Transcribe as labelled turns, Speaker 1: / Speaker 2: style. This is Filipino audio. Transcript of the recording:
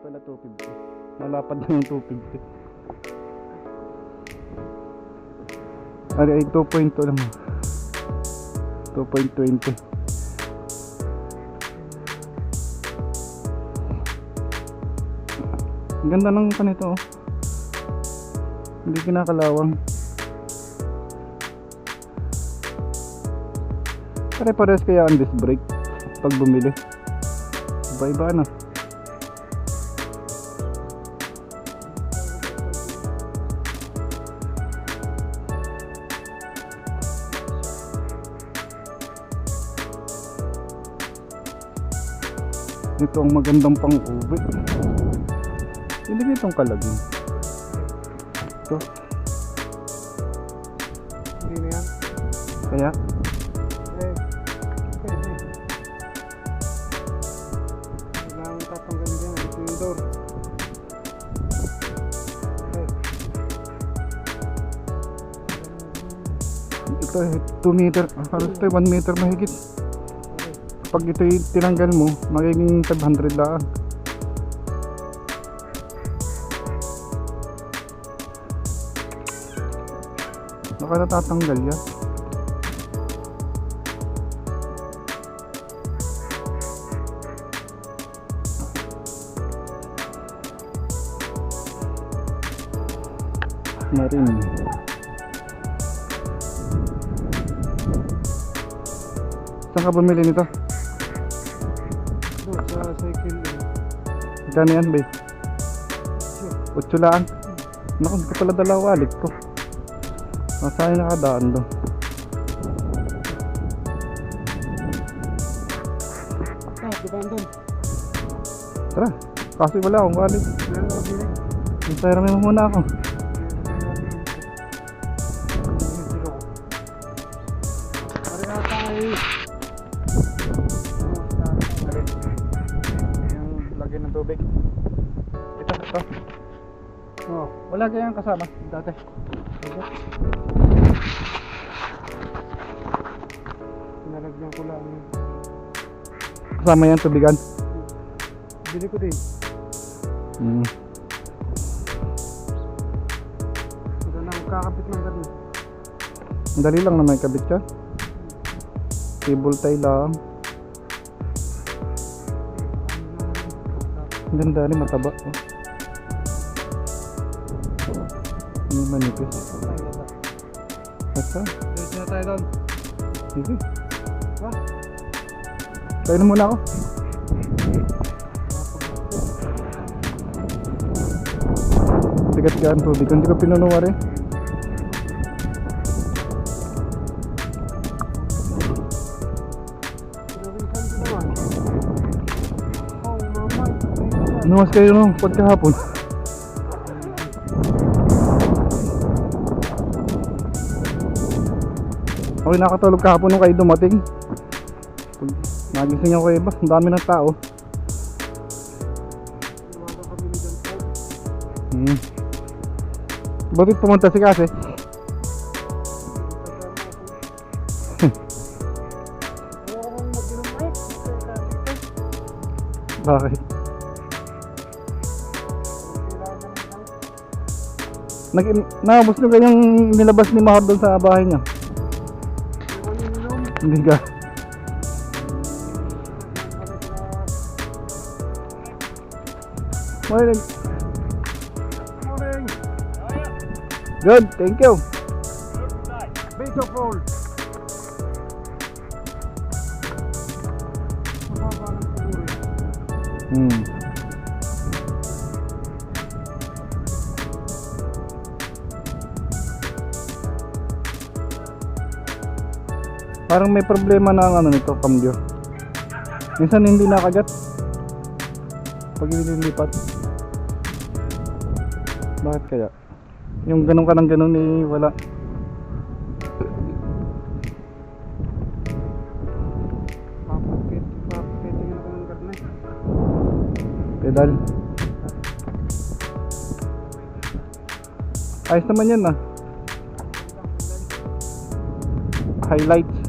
Speaker 1: pala 250. Malapad na yung 250. Ay 2.2 naman. 2.20. Ang ganda ng kanito oh. Hindi kinakalawang. Pare-pares kaya ang disc brake pag bumili. Iba-iba na. Ito ang magandang pang-uwi. Hindi itong kalagin. Ito.
Speaker 2: Hindi na yan.
Speaker 1: Kaya?
Speaker 2: Pwede. Kailangan tatanggalin dyan. Ito yung door.
Speaker 1: Ito 2 meter. Halos ito 1 meter mahigit. Pag ito tinanggal mo, magiging 500 lang. Baka natatanggal yan. Marin. Saan ka bumili nito?
Speaker 2: Doon sa cycle.
Speaker 1: Gano yan, babe? 8 lang. Naku, hindi ka pala dala wallet ko. Saan nakadaan doon?
Speaker 2: Diba doon?
Speaker 1: Tara, kasi wala akong wallet. Masayang mo muna ako. Yung lagyan ng tubig. Ito. Oh, wala kayang kasama dati.
Speaker 2: Pinalagyan ko lang.
Speaker 1: Kasama yan, tubigan.
Speaker 2: Bili ko din. Ito na magkakapit ng ganun.
Speaker 1: Dali lang na may kabit yan. Cable tie lang. Ang ganda rin, mataba. Hindi manipis. Ito.
Speaker 2: Diretso na tayo doon.
Speaker 1: Sige.
Speaker 2: Ha?
Speaker 1: Tayo na muna ako. Bigat ka ang tubig. Hindi ko pinunuwari. Nuwas kayo nung pagkahapon. Okay, nakatulog kahapon nung kayo dumating. Pag nagising ako iba, ang dami ng tao. Bakit pumunta si Kasi? Bakit? Naubos nyo kayong nilabas ni Mahal doon sa bahay niya? Hindi ka. Morning.
Speaker 2: Morning.
Speaker 1: Good, thank you.
Speaker 2: Base of roll. Mababa ng siguro.
Speaker 1: Parang may problema na ang ano nito, cambio. Minsan hindi nakagat pag nililipat. Bakit kaya? Yung ganun ka ng ganun eh, wala.
Speaker 2: Papaketing ako ng karne.
Speaker 1: Pedal. Ayos naman yan ah. Highlights.